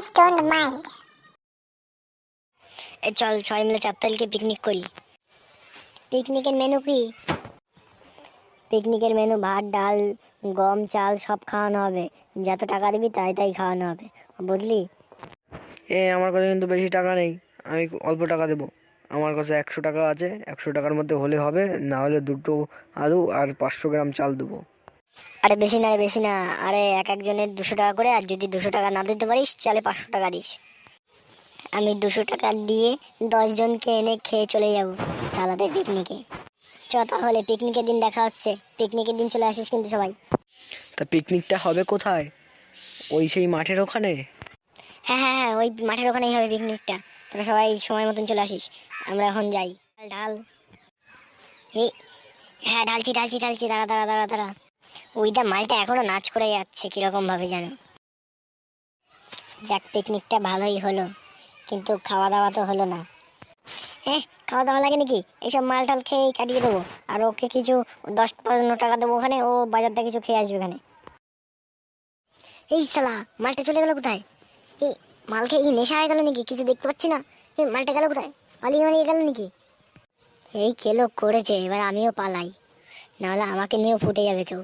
Please don't mind. এ চল সবাই মিলে 4 তারিখে পিকনিক করি। পিকনিকের মেনু কি? পিকনিকের মেনু ভাত ডাল গম চাল সব খাওয়ানো হবে, যত টাকা দিবি তাই তাই খাওয়ানো হবে, বুঝলি? আমার কাছে কিন্তু বেশি টাকা নেই, আমি অল্প টাকা দেবো। আমার কাছে 100 টাকা আছে, 100 টাকার মধ্যে হলে হবে, না হলে 2টো আলু আর 500 গ্রাম চাল দেবো। আরে বেশি না রে, বেশি না। আরে এক একজনের 200 টাকা করে, আর যদি 200 টাকা না দিতে পারিস তাহলে 500 টাকা দিস। আমি 200 টাকা দিয়ে 10 জনকে এনে খেয়ে চলে যাবো আলাদা পিকনিকে। চ তাহলে পিকনিকের দিন দেখা হচ্ছে, পিকনিকের দিন চলে আসিস কিন্তু সবাই। তা পিকনিকটা হবে কোথায়? ওই সেই মাঠের ওখানে? হ্যাঁ হ্যাঁ হ্যাঁ, ওই মাঠের ওখানেই হবে পিকনিকটা। তোরা সবাই সময় মতন চলে আসিস, আমরা এখন যাই। ঢাল এই, হ্যাঁ ঢালছি ঢালছি ঢালছি, দাঁড়া দাঁড়া দাঁড়া দাঁড়া। ওইটা মালটা এখনো নাচ করে যাচ্ছে কিরকম ভাবে জানো। যাক পিকনিকটা ভালোই হলো, কিন্তু খাওয়া দাওয়া তো হলো না। হ্যাঁ, খাওয়া দাওয়া লাগে নাকি? এইসব মাল টাল খেয়ে কাটিয়ে দেবো। আর ওকে কিছু 10-15 টাকা দেবো, ওখানে ও বাজার থেকে কিছু খেয়ে আসবে ওখানে। এই শালা মালটা চলে গেল কোথায়? এই মাল খেয়ে কি নেশা হয়ে গেল নাকি? কিছু দেখতে পাচ্ছি না। এই মালটা গেল কোথায়? পালিয়ে মালিয়ে গেল নাকি? এই কেলো করেছে, এবার আমিও পালাই, নাহলে আমাকে নিয়েও ফুটে যাবে কেউ।